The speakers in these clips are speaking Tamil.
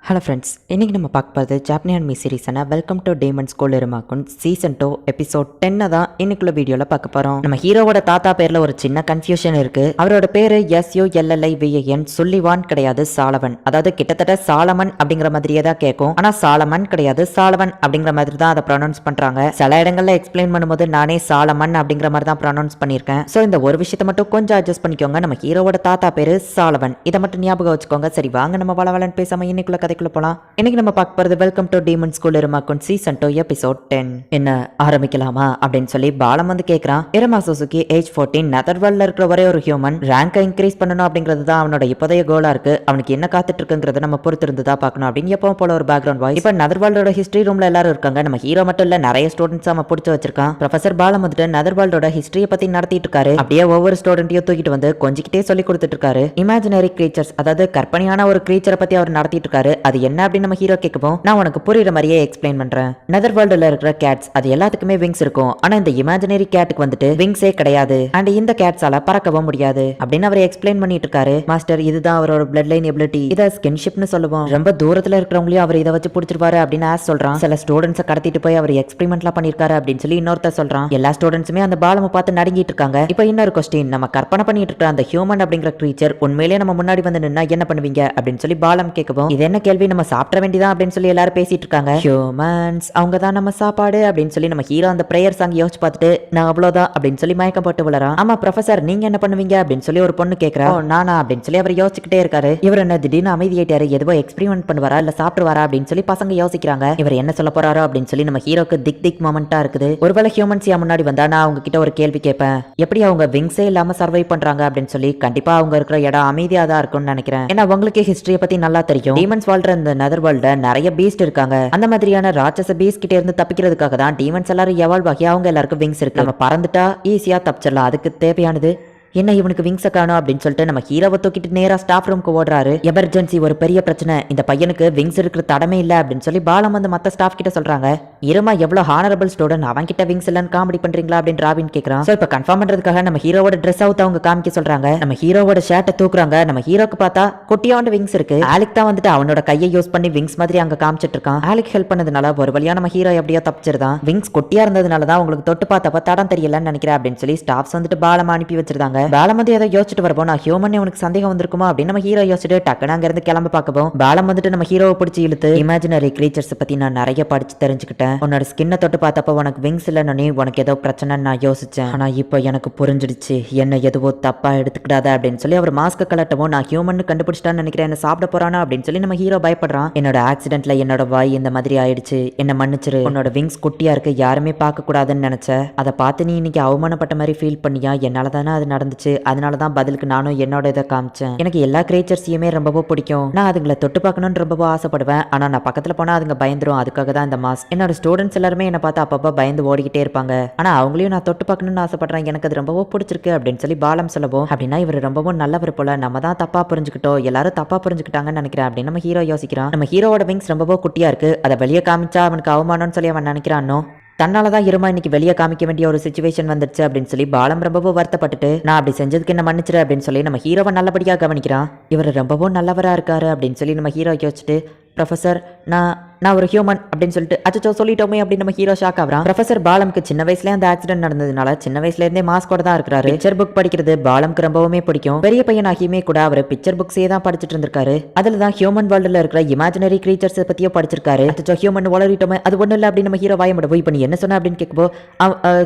ஹலோ ஃப்ரெண்ட்ஸ், இன்றைக்கி நம்ம பார்க்க போகிறது ஜாப்பனி அனிமி சீரிஸான welcome to demon school Iruma kun season 2 episode 10 தான் இன்னைக்குள்ள வீடியோவில் பார்க்க போகிறோம். நம்ம ஹீரோவோட தாத்தா பேரில் ஒரு சின்ன கன்ஃபியூஷன் இருக்குது. அவரோட பேர் SULLIVAN சுல்லிவான் கிடையாது, சாலவன். அதாவது கிட்டத்தட்ட சாலமன் அப்படிங்கிற மாதிரியே தான் கேட்கும். ஆனால் சாலமன் கிடையாது, சாலவன் அப்படிங்கிற மாதிரி தான் அதை ப்ரொனவுன்ஸ் பண்ணுறாங்க. சில இடங்களில் எக்ஸ்பிளைன் பண்ணும்போது நானே சாலமன் அப்படிங்கிற மாதிரி தான் ப்ரொனவுன்ஸ் பண்ணியிருக்கேன். ஸோ இந்த ஒரு விஷயத்தை மட்டும் கொஞ்சம் அட்ஜஸ்ட் பண்ணிக்கோங்க. நம்ம ஹீரோவோட தாத்தா பேர் சாலவன், இதை மட்டும் ஞாபகம் வச்சுக்கோங்க. சரி வாங்க நம்ம வளவலன்னு பேசாமல் இன்னைக்குள்ள போலாம். இன்னைக்கு நம்ம பார்க்க போறது welcome to demon school Iruma kun season 2 episode 10. என்ன ஆரம்பிக்கலாமா அப்படின்னு சொல்லி பாலம் வந்து கேக்குறான். இரமா சுசுகி ஏஜ் 14, நெதர்வேல்ட்ல இருக்கிற ஒரே ஒரு ஹியூமன். ரேங்கை இன்க்ரீஸ் பண்ணணும் அப்படிங்கிறது தான் அவனோட இப்போதைய கோலா இருக்கு. அவனுக்கு என்ன காத்துட்டு இருக்குங்கிறத நம்ம பொறுத்து இருந்து தான் பார்க்கணும் அப்படின்னு எப்பவும் போல ஒரு பேக்ரவுண்ட் வாய்ஸ். இப்போ நெதர்வேல்டோட ஹிஸ்டரி ரூம்ல எல்லாரும் இருக்காங்க. நம்ம ஹீரோ மட்டும் இல்ல, நிறைய ஸ்டூடெண்ட்ஸ் அவன் பிடிச்சு வச்சிருக்கான். ப்ரொஃபசர் பாலம் வந்துட்டு நெதர்வேல்டோட ஹிஸ்டரியை பத்தி நடத்திட்டு இருக்காரு. அப்படியே ஒவ்வொரு ஸ்டூடெண்ட்டையும் தூக்கிட்டு வந்து கொஞ்சிக்கிட்டே சொல்லி கொடுத்துட்டு இருக்காரு. இமேஜினரி கிரீச்சர்ஸ், அதாவது கற்பனையான ஒரு கிரீச்சரை பத்தி அவர் நடத்திட்டு இருக்காரு. அது என்ன அப்படின்னு நம்ம ஹீரோ கேட்கவும், நான் உனக்கு புரியுற மாதிரியே எக்ஸ்பிளைன் பண்றேன். நெதர் வேர்ல்டுல இருக்கிற கேட்ஸ் அது எல்லாத்துக்குமே விங்ஸ் இருக்கும். ஆனா இந்த இமேஜினரி கேட்டுக்கு வந்துட்டு விங்ஸே கிடையாது. அண்ட் இந்த கேட்ஸால பறக்கவும் முடியாது அப்படின்னு அவர் எக்ஸ்பிளைன் பண்ணிட்டு இருக்காரு. மாஸ்டர், இதுதான் அவரோட பிளட் லைன் எபிலிட்டி. இதை ஸ்கின்ஷிப்னு சொல்லுவோம். ரொம்ப தூரத்துல இருக்கிறவங்களையும் அவர் இதை வச்சு பிடிச்சிருவாரு அப்படின்னு ஆஸ் சொல்றான். சில ஸ்டூடெண்ட்ஸை கடத்திட்டு போய் அவர் எக்ஸ்பெரிமெண்ட்லாம் பண்ணிருக்காரு அப்படின்னு சொல்லி இன்னொருத்தர் சொல்றான். எல்லா ஸ்டூடெண்ட்ஸுமே அந்த பாலமை பார்த்து நடுங்கிட்டு இருக்காங்க. இப்போ இன்னொரு கொஸ்டின், நம்ம கற்பனை பண்ணிட்டு இருக்கிற அந்த ஹியூமன் அப்படிங்கிற கிரீச்சர் உண்மையிலேயே நம்ம முன்னாடி வந்து நின்னா என்ன பண்ணுவீங்க அப்படின்னு சொல்லி பாலம் கேட்கவும், இது என்ன கேள்வி, நம்ம சாப்பிட வேண்டியதான் அப்படின்னு சொல்லி எல்லாரும் பேசிட்டு இருக்காங்க. ஹியூமன்ஸ் அவங்க தான் நம்ம சாப்பாடு அப்படின்னு சொல்லி நம்ம ஹீரோ அந்த பிரேயர் சாங் யோசிச்சு பார்த்துட்டு நான் அவ்வளவுதான் அப்படின்னு சொல்லி மயக்கம் போட்டு விளறான். ஆமா ப்ரொஃபசர், நீங்க என்ன பண்ணுவீங்க அப்படின்னு சொல்லி ஒரு பொண்ணு கேட்கறா. நானா அப்படின்னு சொல்லி அவர் யோசிச்சுக்கிட்டே இருக்காரு. இவர் என்ன திடீர்னு அமைதியாயிட்டாரு, எதுவோ எக்ஸ்பெரிமெண்ட் பண்ணுவாரா இல்ல சாப்பிடுவாரா அப்படின்னு சொல்லி பசங்க யோசிக்கிறாங்க. இவர் என்ன சொல்ல போறாரோ அப்படின்னு சொல்லி நம்ம ஹீரோக்கு திக் மொமெண்டா இருக்குது. ஒருவேளை ஹியூமன்ஸ் முன்னாடி வந்தா நான் அவங்க கிட்ட ஒரு கேள்வி கேட்பேன், எப்படி அவங்க விங்ஸே இல்லாம சர்வை பண்றாங்க அப்படின்னு சொல்லி. கண்டிப்பா அவங்க இருக்கிற இடம் அமைதியா தான் இருக்கும்னு நினைக்கிறேன். ஏன்னா உங்களுக்கு ஹிஸ்டரியை பத்தி நல்லா தெரியும். டீமன்ஸ் வாழ்ற இந்த நெதர் வேர்ல்ட்ல நிறைய பீஸ்ட் இருக்காங்க. அந்த மாதிரியான ராட்சச பீஸ்ட் கிட்ட இருந்து தப்பிக்கிறதுக்காக தான் டீமன்ஸ் எல்லாரும் எவால்வ் ஆகி அவங்க எல்லாருக்கும் விங்ஸ் இருக்கு. நம்ம பறந்துட்டா ஈஸியா தப்பிச்சிடலாம். அதுக்கு தேவையானது என்ன, இவனுக்கு விங்ஸை காணும் அப்படின்னு சொல்லிட்டு நம்ம ஹீரோவை தூக்கிட்டு நேரா ஸ்டாஃப் ரூமுக்கு ஓடுறாரு. எமர்ஜென்சி, ஒரு பெரிய பிரச்சனை, இந்த பையனுக்கு விங்ஸ் இருக்கிற தடமே இல்ல அப்படின்னு சொல்லி பாலம் வந்து மத்த ஸ்டாஃப் கிட்ட சொல்றாங்க. இருமா, எவ்வளவு ஹானரபிள் ஸ்டூடெண்ட், அவன் கிட்ட விங்ஸ் இல்லன்னு காமெடி பண்றீங்களா அப்படின்னு ராபின் கேக்குறான். சோ இப்ப கன்ஃபார்ம் பண்றதுக்காக நம்ம ஹீரோவோட ட்ரெஸ் அவுட் அவங்க காமிக்க சொல்றாங்க. நம்ம ஹீரோவோட ஷர்ட்டை தூக்குறாங்க. நம்ம ஹீரோக்கு பார்த்தா குட்டியாண்டு விங்ஸ் இருக்கு. ஆலிக் தான் வந்துட்டு அவனோட கையை யூஸ் பண்ணி விங்ஸ் மாதிரி அங்க காமிச்சிட்டு இருக்கான். ஆலிக் ஹெல்ப் பண்ணதுனால ஒரு வழியா நம்ம ஹீரோ எப்படியோ தப்பிச்சிருந்தான். விங்ஸ் குட்டியா இருந்ததுனால தான் உங்களுக்கு தொட்டு பார்த்தப்ப தடம் தெரியலன்னு நினைக்கிறேன் அப்படின்னு சொல்லி ஸ்டாஃப்ஸ் வந்துட்டு பாலம் அனுப்பி வச்சிருந்தாங்க. பாலம் வந்து ஏதோ யோசிச்சுட்டு வரப்போ, நான் ஹியூமன் உனக்கு சந்தேகம் வந்திருக்குமா அப்படின்னு நம்ம ஹீரோ யோசிச்சுட்டு டக்குனு அங்க இருந்து கிளம்ப பார்க்கவும், பாலம் வந்துட்டு நம்ம ஹீரோவை பிடிச்சி இழுத்து, இமேஜினரி கிரீச்சர்ஸ் பத்தி நான் நிறைய படிச்சு தெரிஞ்சுக்கிட்டேன். உன்னோட ஸ்கின்னை தொட்டு பார்த்தப்ப உனக்கு விங்ஸ் இல்லைன்னு உனக்கு ஏதோ பிரச்சனைன்னு நான் யோசிச்சேன். ஆனா இப்போ எனக்கு புரிஞ்சிடுச்சு, என்ன எதுவோ தப்பா எடுத்துக்கிடாத அப்படின்னு சொல்லி அவர் மாஸ்க் கலட்டவும், நான் ஹியூமன் கண்டுபிடிச்சிட்டான்னு நினைக்கிறேன், என்ன சாப்பிட போறானா அப்படின்னு சொல்லி நம்ம ஹீரோ பயப்படுறான். என்னோட ஆக்சிடென்ட்ல என்னோட வாய் இந்த மாதிரி ஆயிடுச்சு, என்ன மன்னிச்சிரு. உன்னோட விங்ஸ் குட்டியா இருக்கு, யாருமே பார்க்க கூடாதுன்னு நினைச்ச, அதை பார்த்து நீ இன்னைக்கு அவமானப்பட்ட மாதிரி ஃபீல் பண்ணியா? என்னால தானே அது நடந்துச்சு, அதனாலதான் பதிலுக்கு நானும் என்னோட இதை காமிச்சேன். எனக்கு எல்லா கிரேச்சர்ஸையுமே ரொம்பவோ பிடிக்கும். நான் அதுங்களை தொட்டு பார்க்கணும்னு ரொம்பவோ ஆசைப்படுவேன். ஆனா நான் பக்கத்துல போனா அதுங்க பயந்துரும். அதுக்காக தான் இந்த மாஸ்க். என்னோட ஸ்டூடெண்ட்ஸ் எல்லாருமே என்ன பார்த்து அப்பப்போ பயந்து ஓடிக்கிட்டே இருப்பாங்க. ஆனா அவங்களையும் நான் தொட்டு பார்க்கணும்னு ஆசைப்படுறேன். எனக்கு அது ரொம்பவோ பிடிச்சிருக்கு அப்படின்னு சொல்லி பாலம் சொல்லவும், அப்படின்னா இவர் ரொம்பவும் நல்லவர் போல, நம்ம தான் தப்பா புரிஞ்சுக்கிட்டோம், எல்லாரும் தப்பா புரிஞ்சுக்கிட்டாங்கன்னு நினைக்கிறேன் அப்படின்னு நம்ம ஹீரோ யோசிக்கிறான். நம்ம ஹீரோவோட விங்ஸ் ரொம்பவோ குட்டியா இருக்கு, அதை வெளியே காமிச்சா அவனுக்கு அவமானம்னு சொல்லி அவன் நினைக்கிறானோ. தன்னாலதான் இருமா இன்னைக்கு வெளியே காமிக்க வேண்டிய ஒரு சிச்சுவேஷன் வந்துருச்சு அப்படின்னு சொல்லி பாலம் ரொம்பவும் வருத்தப்பட்டுட்டு, நான் அப்படி செஞ்சதுக்கு என்ன மன்னிச்சிரு அப்படின்னு சொல்லி நம்ம ஹீரோவை நல்லபடியா கவனிக்கிறான். இவர் ரொம்பவும் நல்லவரா இருக்காரு அப்படின்னு சொல்லி நம்ம ஹீரோ யோசிச்சுட்டு, ப்ரொஃபசர் நான் ஒரு ஹியூமன் அப்படின்னு சொல்லிட்டு அச்சோ சொல்லிட்டோமே அப்படின்னு நம்ம ஹீரோ ஷாக் ஆகிறான். ப்ரொஃபசர் பாலம்க்கு சின்ன வயசுல அந்த ஆக்சிடென்ட் நடந்ததுனால சின்ன வயசுல இருந்தே மாஸ்கோட தான் இருக்கிறாரு. பிக்சர் புக் படிக்கிறது பாலம்க்கு ரொம்பவுமே பிடிக்கும். பெரிய பையன் ஆகியுமே கூட அவர் பிக்சர் புக்ஸே தான் படிச்சுட்டு இருந்திருக்காரு. அதுல தான் ஹியூமன் வேர்ல்டுல இருக்கிற இமேஜினரி கிரீச்சர்ஸ் பத்தியோ படிச்சிருக்காரு. அச்சோ ஹியூமன் வளரிட்டோமே, அது ஒண்ணு இல்ல அப்படின்னு நம்ம ஹீரோ வாயமிடவோ, இப்ப நீ என்ன சொன்ன அப்படின்னு கேட்கப்போ,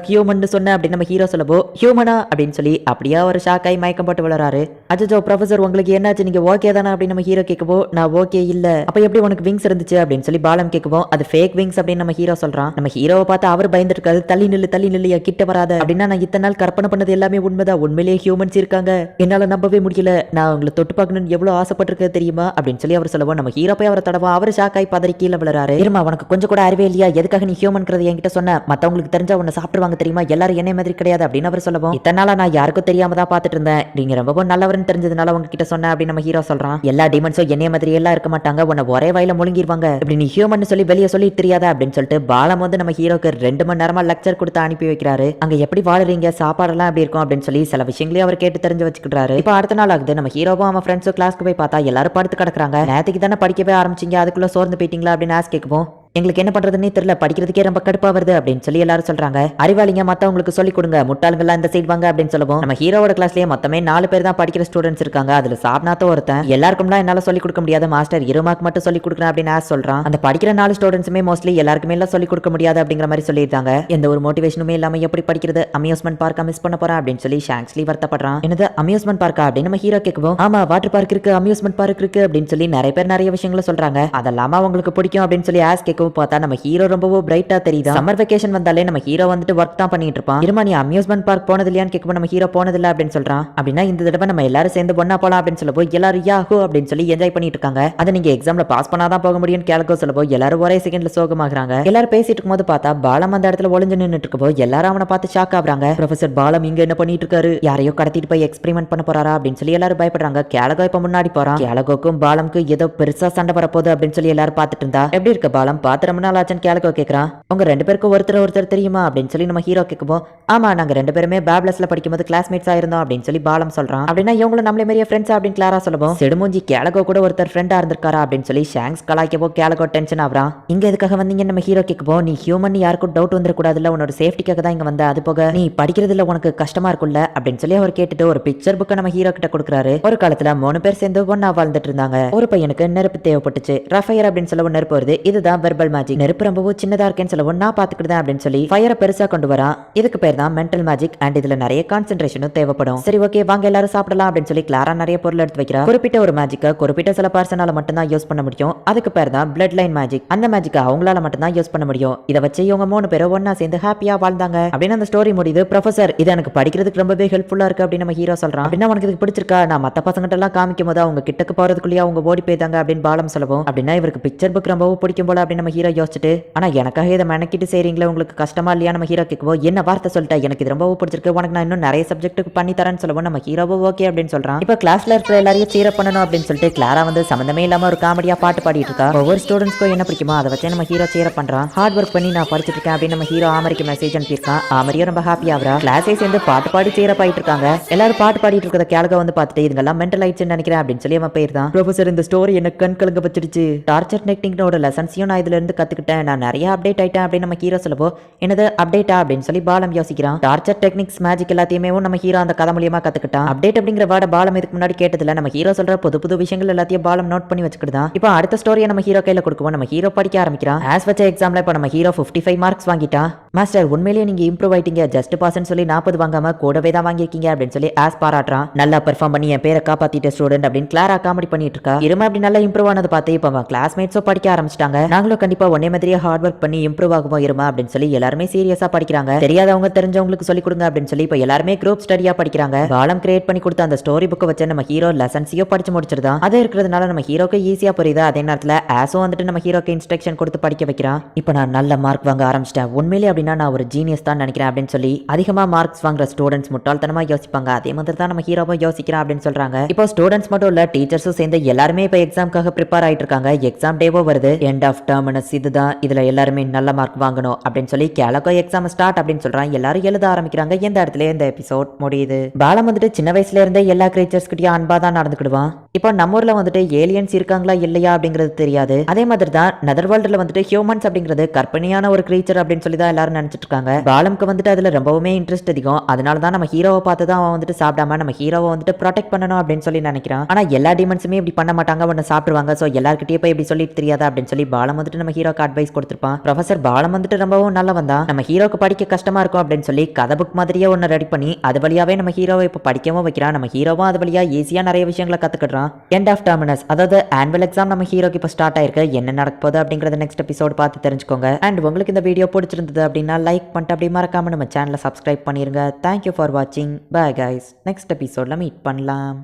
ஹியூமன் சொன்ன அப்படின்னு நம்ம ஹீரோ சொல்லவோ, ஹியூமனா அப்படின்னு சொல்லி அப்படியே ஒரு ஷாக் ஆகி மயக்கம் போட்டு விளறாரு. அச்சோ ப்ரொஃபசர் உங்களுக்கு என்னாச்சு, நீங்க ஓகே தானே அப்படின்னு நம்ம ஹீரோ கேட்கவோ, நான் ஓகே இல்ல, அப்ப எப்படி உனக்கு விங்ஸ் இருந்துச்சு அப்படின்னு சொல்லி பாலம் கேட்கவும், அது ஃபேக் விங்ஸ் அப்படின்னு நம்ம ஹீரோ சொல்றான். நம்ம ஹீரோவை பார்த்து அவர் பயந்துட்டு இருக்காரு. தள்ளி நில்லையா, கிட்ட வராத அப்படின்னா, நான் இத்தனை நாள் கற்பனை பண்ணது எல்லாமே உண்மைதான், உண்மையிலேயே ஹியூமன்ஸ் இருக்காங்க, என்னால நம்பவே முடியல, நான் உங்களை தொட்டு பார்க்கணும்னு எவ்வளவு ஆசைப்பட்டிருக்க தெரியுமா அப்படின்னு சொல்லி அவர் சொல்லவும், நம்ம ஹீரோ போய் அவரை தடவா அவர் ஷாக்காய் பதறி கீழே விளறாரு. இருமா, உனக்கு கொஞ்சம் கூட அறிவே இல்லையா, எதுக்காக நீ ஹியூமன்ங்கிறது என்கிட்ட சொன்ன, மத்தவங்களுக்கு தெரிஞ்சா உன்னை சாப்பிடுவாங்க தெரியுமா, எல்லாரும் என்ன மாதிரி கிடையாது அப்படின்னு அவர் சொல்லவும், இத்தனை நாளா நான் யாருக்கும் தெரியாம தான் பார்த்துட்டு இருந்தேன், நீங்க ரொம்பவும் நல்லவர்னு தெரிஞ்சதுனால உங்ககிட்ட சொன்ன அப்படின்னு நம்ம ஹீரோ சொல்றான். எல்லா டீமன்ஸும் என்னைய மாதிரி எல்லாம் இருக்க மாட்டாங்க, உன்னை ஒரே வாயில முழுங்கிடுவாங்க, இப்படி நீ ஹியூமன் சொல்லி வெளியே சொல்லி தெரியாதா அப்படின்னு சொல்லிட்டு பாலம் வந்து நம்ம ஹீரோக்கு 2 மணி நேரமா லெக்சர் கொடுத்து அனுப்பி வைக்கிறாரு. அங்க எப்படி வாழுறீங்க, சாப்பாடெல்லாம் எப்படி இருக்கும் அப்படின்னு சொல்லி சில விஷயங்களையும் அவர் கேட்டு தெரிஞ்சு வச்சுக்கிறாரு. இப்போ அடுத்த நாள் ஆகுது. நம்ம ஹீரோவும் அவன் ஃப்ரெண்ட்ஸும் கிளாஸ்க்கு போய் பார்த்தா எல்லாரும் படுத்து கிடக்குறாங்க. நேற்றுக்கு தானே படிக்கவே ஆரம்பிச்சிங்க, அதுக்குள்ள சோர்ந்து போயிட்டீங்களா அப்படின்னு ஆஸ் கேட்கும். எங்களுக்கு என்ன பண்றதுன்னே தெரியல, படிக்கிறதுக்கே ரொம்ப கடுப்பா வருது அப்படின்னு சொல்லி எல்லாரும் சொல்றாங்க. அறிவாளிங்க மத்தவங்களுக்கு சொல்லி கொடுங்க, முட்டாளுங்கெல்லாம் இந்த சைடு வாங்க அப்படின்னு சொல்லவும் நம்ம ஹீரோவோட கிளாஸ்லயே மொத்தமே 4 பேர் தான் படிக்கிற ஸ்டூடெண்ட்ஸ் இருக்காங்க. அதுல சாப்னாத்த ஒருத்தன் எல்லாருக்கும்லாம் என்னால சொல்லி கொடுக்க முடியாது மாஸ்டர், இருமாக்கு மட்டும் சொல்லி கொடுக்குறேன் அப்படின்னு ஆஸ் சொல்றான். அந்த படிக்கிற 4 ஸ்டூடெண்ட்ஸுமே மோஸ்ட்லி எல்லாருக்குமே எல்லாம் சொல்லி கொடுக்க முடியாது அப்படிங்கிற மாதிரி சொல்லியிருந்தாங்க. எந்த ஒரு மோட்டிவேஷனுமே இல்லாம எப்படி படிக்கிறது, அம்யூஸ்மெண்ட் பார்க்க மிஸ் பண்ண போறேன் அப்படின்னு சொல்லி ஷாங்க்ஸ்லி வருத்தப்படுறான். என்னது அம்யூஸ்மெண்ட் பார்க்கா அப்படின்னு நம்ம ஹீரோ கேட்கவும், ஆமா வாட்டர் பார்க் இருக்கு, அம்யூஸ்மெண்ட் பார்க் இருக்கு அப்படின்னு சொல்லி நிறைய பேர் நிறைய விஷயங்களை சொல்றாங்க. அதெல்லாம உங்களுக்கு பிடிக்கும் அப்படின்னு சொல்லி ஆஸ் கேட்கவும் பார்த்தா நம்ம ஹீரோ ரொம்பவே பிரைட்டா தெரியுது. சம்மர் வெகேஷன் வந்தாலே நம்ம ஹீரோ வந்துட்டு ஒர்க் தான் பண்ணிட்டு இருப்பான். இருமா நீ அம்யூஸ்மெண்ட் பார்க் போனது இல்லையான்னு கேட்கும் நம்ம ஹீரோ போனது இல்ல அப்படின்னு சொல்றான். அப்படின்னா இந்த தடவை நம்ம எல்லாரும் சேர்ந்து ஒண்ணா போலாம் அப்படின்னு சொல்லப்போ எல்லாரும் யாஹூ அப்படின்னு சொல்லி என்ஜாய் பண்ணிட்டு இருக்காங்க. அதை நீங்க எக்ஸாம்ல பாஸ் பண்ணாதான் போக முடியும்னு கேலகோ சொல்லப்போ எல்லாரும் ஒரே செகண்ட்ல சோகமாகறாங்க. எல்லாரும் பேசிட்டு இருக்கும்போது பார்த்தா பாலம் அந்த இடத்துல ஒளிஞ்சு நின்னுட்டு இருக்கப்போ எல்லாரும் அவனை பார்த்து ஷாக் ஆகுறாங்க. ப்ரொஃபசர் பாலம் இங்க என்ன பண்ணிட்டு இருக்காரு, யாரையோ கடத்திட்டு போய் எக்ஸ்பெரிமெண்ட் பண்ண போறாரா அப்படின்னு சொல்லி எல்லாரும் பயப்படுறாங்க. கேலகோ இப்ப முன்னாடி போறான். கேலகோக்கும் பாலம்க்கு ஏதோ பெருசா சண்டை வரப்போகுது அப்படின்னு சொல்லி எல்லாரும் பார்த்துட்டு இருந்தா. எப்படி இருக்க பாலம், பார்த்து ரொம்ப நாள் ஆச்சுன்னு கேலகோ கேட்கறான். உங்க 2 பேருக்கு ஒருத்தர் தெரியுமா அப்படின்னு சொல்லி நம்ம ஹீரோ கேட்கும். ஆமா நாங்க 2 பேருமே பேப்லஸ்ல படிக்கும்போது கிளாஸ்மேட்ஸா இருந்தோம் அப்படின்னு சொல்லி பாலம் சொல்றான். அப்படின்னா இவங்களும் நம்மளே மாதிரியே ஃப்ரெண்ட்ஸ் அப்படின்னு கிளாரா சொல்லவும், செடுமூஞ்சி கேலகோ கூட ஒருத்தர் ஃப்ரெண்டா இருந்திருக்காரா அப்படின்னு சொல்லி ஷாங்க்ஸ் கலாய்க்கவோ கேலகோ டென்ஷன் ஆகுறான். இங்க எதுக்காக வந்தீங்க நம்ம ஹீரோ கேட்கும். நீ ஹியூமன் யாருக்கும் டவுட் வந்துடக்கூடாதுல்ல, உன்னோட சேஃப்டிக்காக தான் இங்க வந்த, அது போக நீ படிக்கிறதுல உனக்கு கஷ்டமா இருக்குல்ல அப்படின்னு சொல்லி அவர் கேட்டுட்டு ஒரு பிக்சர் புக்கை நம்ம ஹீரோ கிட்ட கொடுக்குறாரு. ஒரு காலத்துல 3 பேர் சேர்ந்து ஒன்னா வாழ்ந்துட்டு இருந்தாங்க. ஒரு பையனுக்கு நெருப்பு தேவைப்பட்டுச்சு. ரஃபயர் அப்படின்னு சொல்லவும் நெருப்பு வருது. இதுதான் வெர்பல் மேஜிக். நெருப்பு ரொம்பவும் சின்னதா இருக்கேன்னு சொல்லவும் நான் பாத்துக்கிட்டேன் அப்படின்னு சொல்லி ஃபயரை பெருசா கொண்டு வரா. இதுக்கு பேர் தான் மென்டல் மேஜிக் அண்ட் இதுல நிறைய கான்சென்ட்ரேஷனும் தேவைப்படும். சரி ஓகே வாங்க எல்லாரும் சாப்பிடலாம் அப்படின்னு சொல்லி கிளாரா நிறைய பொருள் எடுத்து வைக்கிறா. குறிப்பிட்ட ஒரு மேஜிக்கை குறிப்பிட்ட சில பர்சனால மட்டும் தான் யூஸ் பண்ண முடியும். அதுக்கு பேர் தான் பிளட் லைன் மேஜிக். அந்த மேஜிக்கை அவங்களால மட்டும் தான் யூஸ் பண்ண முடியும். இதை வச்சு இவங்க 3 பேரும் ஒன்னா சேர்ந்து ஹாப்பியா வாழ்ந்தாங்க அப்படின்னு அந்த ஸ்டோரி முடியுது. ப்ரொஃபசர் இது எனக்கு படிக்கிறதுக்கு ரொம்பவே ஹெல்ப்ஃபுல்லா இருக்கு அப்படின்னு நம்ம ஹீரோ சொல்றான். அப்படின்னா உனக்கு இது பிடிச்சிருக்கா, நான் மத்த பசங்கிட்ட எல்லாம் காமிக்கும் போது அவங்க கிட்டக்கு போறதுக்குள்ளேயே அவங்க ஓடி போய்தாங்க அப்படின்னு பாலம் சொல்லவும், அப்படின்னா இவருக்கு பிக்சர் புக் ரொம்பவும் பிடிக்கும் போல அப்படின்னு நம்ம ஹீரோ யோசிச்சுட்டு, ஆனா எனக்காக இதை மெனக்கிட்டு செய்றீங்களே உங்களுக்கு கஷ்டமா இல்லையா நம்ம ஹீரோ கேட்குவோம். என்ன வார்த்தை சொல்லிட்டா, எனக்கு இது ரொம்ப பிடிச்சிருக்கு, உனக்கு நான் இன்னும் நிறைய சப்ஜெக்ட்டுக்கு பண்ணி தரேன்னு சொல்லவும் நம்ம ஹீரோவோ ஓகே அப்படின்னு சொல்றான். இப்போ கிளாஸ்ல இருக்கிற எல்லாரையும் சீரப் பண்ணணும் அப்படின்னு சொல்லிட்டு கிளாரா வந்து சம்பந்தமே இல்லாம ஒரு காமெடியா பாட்டு பாடிட்டு இருக்கா. ஒவ்வொரு ஸ்டூடெண்ட்ஸ்க்கும் என்ன பிடிக்குமோ அதை வச்சு நம்ம ஹீரோ சீரப் பண்றான். ஹார்ட் ஒர்க் பண்ணி நான் படிச்சிட்டு இருக்கேன் அப்படின்னு நம்ம ஹீரோ ஆமரிக்கு மெசேஜ் அனுப்பியிருக்கான். ஆமரியும் ரொம்ப ஹாப்பி ஆகுறா. கிளாஸே சேர்ந்து பாட்டு பாடி சீரப் ஆயிட்டு இருக்காங்க. எல்லாரும் பாட்டு பாடிட்டு இருக்கிற கேலகோ வந்து பார்த்துட்டு இதுங்கெல்லாம் மென்டல் ஆயிடுச்சுன்னு நினைக்கிறேன் அப்படின்னு சொல்லி அவன் போயிருந்தான். ப்ரொஃபசர் இந்த ஸ்டோரி என்ன கண் கலங்க வச்சிருச்சு. டார்ச்சர் டெக்னிக்கோட லெசன்ஸையும் நான் இதுல இருந்து கத்துக்கிட்டேன். நான் நிறைய அப்டேட் ஆயிட்டேன் அப்படின்னு நம்ம ஹீரோ சொல்லவோ, என்னது அப்டேட்டா அப்படின்னு சொல்லி பாலம் யோசிக்கிறான். டார்ச்சர் டெக்னிக்ஸ் மேஜிக் எல்லாத்தையுமே நம்ம ஹீரோ அந்த கதை மூலியமா கத்துக்கிட்டான். அப்டேட் அப்படிங்கிற வேர்ட பாலம் இதுக்கு முன்னாடி கேட்டதுல நம்ம ஹீரோ சொல்ற புது விஷயங்கள் எல்லாத்தையும் பாலம் நோட் பண்ணி வச்சுக்கிட்டான். இப்போ அடுத்த ஸ்டோரியை நம்ம ஹீரோ கையில கொடுக்குவோம். நம்ம ஹீரோ படிக்க ஆரம்பிக்கிறான். ஆஸ் வச்ச எக்ஸாம்ல இப்போ நம்ம ஹீரோ 55 மார்க்ஸ் வாங்கிட்டான். மாஸ்டர் உண்மையிலேயே நீங்க இம்ப்ரூவ் ஆயிட்டீங்க, ஜஸ்ட் பாஸ்ன்னு சொல்லி 40 வாங்காம கூடவே தான் வாங்கியிருக்கீங்க அப்படின்னு சொல்லி ஆஸ் பாராட்டுறான். நல்லா பெர்ஃபார்ம் பண்ணி என் பேரை காப்பாத்திட்ட ஸ்டூடெண்ட் அப்படின்னு கிளாரா காமெடி பண்ணிட்டு இருக்கா. இருமா அப்படி நல்லா இம்ப்ரூவ் ஆனது பார்த்து இப்போ அவன் கிளாஸ்மேட்ஸோ படிக்க ஆரம்பிச்சிட்டாங்க. நாங்களும் கண்டிப்பா ஒன்னே மாதிரியே ஹார்ட் ஒர்க் பண்ணி இம்ப்ரூவ் ஆகுவோம் இருமா அப்படின்னு சொல்லி எல்லாருமே சீரியஸா படிக்கிறாங்க. தெரியாதவங்க தெரிஞ்சவங்களுக்கு சொல்லி கொடுங்க அப்படின்னு சொல்லி இப்போ எல்லாருமே குரூப் ஸ்டடியா படிக்கிறாங்க. பாலம் கிரியேட் பண்ணி கொடுத்த அந்த ஸ்டோரி புக்கை வச்சு நம்ம ஹீரோ லெசன்ஸையோ படிச்சு முடிச்சிருதான். அது இருக்கிறதுனால நம்ம ஹீரோக்கு ஈஸியா புரியுது. அதே நேரத்தில் ஆஸும் வந்துட்டு நம்ம ஹீரோக்கு இன்ஸ்ட்ரக்ஷன் கொடுத்து படிக்க வைக்கிறான். இப்போ நான் நல்ல மார்க் வாங்க ஆரம்பிச்சிட்டேன், உண்மையிலே அப்படின்னா நான் ஒரு ஜீனியஸ் தான் நினைக்கிறேன் அப்படின்னு சொல்லி அதிகமா மார்க்ஸ் வாங்குற ஸ்டூடெண்ட்ஸ் முட்டாள்தனமா யோசிப்பாங்க. அதே மாதிரி தான் நம்ம ஹீரோவும் யோசிக்கிறான் அப்படின்னு சொல்றாங்க. இப்போ ஸ்டூடெண்ட்ஸ் மட்டும் இல்ல டீச்சர்ஸும் சேர்ந்து எல்லாருமே இப்போ எக்ஸாம்க்காக ப்ரிப்பேர் ஆயிட்டு இருக்காங்க. எக்ஸாம் டேவோ வருது. எண்ட் ஆஃப் டெர்மினஸ் இதுதான், இதுல எல்லாருமே நல்ல மார்க் வாங்கணும் அப்படின்னு சொல்லி கேலகோ எக்ஸாம் ஸ்டார்ட் அப்படின்னு சொல்றாங்க. எல்லாரும் எழுத ஆரம்பிக்கிறாங்க. எந்த இடத்துல இந்த எபிசோட் முடியுது. பாலம் வந்துட்டு சின்ன வயசுல இருந்தே எல்லா கிரியேச்சர்ஸ் கிட்டயும் அன்பா தான் நடந்துக்கிடுவான். இப்போ நம்ம ஊர்ல வந்துட்டு ஏலியன்ஸ் இருக்காங்களா இல்லையா அப்படிங்கிறது தெரியாது. அதே மாதிரி தான் நெதர் வேர்ல்ட்ல வந்துட்டு ஹியூமன்ஸ் அப்படிங்கிறது கற்பனையான ஒரு கிரியேச்சர் அப்படின்னு சொல்லி தான் எல்லாரும் நினைச்சிட்டு இருக்காங்க. பாலம்க்கு வந்துட்டு அதுல ரொம்பவுமே இன்ட்ரெஸ்ட் அதிகம். அதனால தான் நம்ம ஹீரோவை பார்த்து தான் அவன் வந்துட்டு சாப்பிடாம நம்ம ஹீரோவை வந்துட்டு ப்ரொடெக்ட் பண்ணணும் அப்படின்னு சொல்லி நினைக்கிறான். ஆனா எல்லா டீமன்ஸுமே இப்படி பண்ண மாட்டாங்க, ஒன்னு சாப்பிடுவாங்க. சோ எல்லார்கிட்டயே போய் இப்படி சொல்லிட்டு தெரியாதா அப்படின்னு சொல்லி பாலம் வந்துட்டு நம்ம ஹீரோக்கு அட்வைஸ் கொடுத்திருப்பான். ப்ரொஃபசர் பாலம் வந்துட்டு ரொம்பவும் நல்லவன் தான். நம்ம ஹீரோக்கு படிக்க கஷ்டமா இருக்கும் அப்படின்னு சொல்லி கதை புக் மாதிரியே ஒன்னு ரெடி பண்ணி அது வழியாவே நம்ம ஹீரோவை இப்ப படிக்கவும் வைக்கிறான். நம்ம ஹீரோவும் அது வழியா ஈஸியா நிறைய விஷயங்களை கத்துக்கிடுறான். எண்ட் ஆஃப் டெர்மினஸ் அதாவது ஆனுவல் எக்ஸாம் நம்ம ஹீரோக்கு இப்ப ஸ்டார்ட் ஆயிருக்கு. என்ன நடக்க போகுது அப்படிங்கறத நெக்ஸ்ட் எபிசோட் பார்த்து தெரிஞ்சுக்கோங்க. அண்ட் உங்களுக்கு இந்த வீடியோ பிடிச்சிருந்தது அப்படின்னா லைக் பண்ணிட்டு அப்படி மறக்காம நம்ம சேனலை சப்ஸ்கிரைப் பண்ணிருங்க. தேங்க்யூ ஃபார் வாட்சிங். Bye guys. நெக்ஸ்ட் எபிசோட்ல மீட் பண்ணலாம்.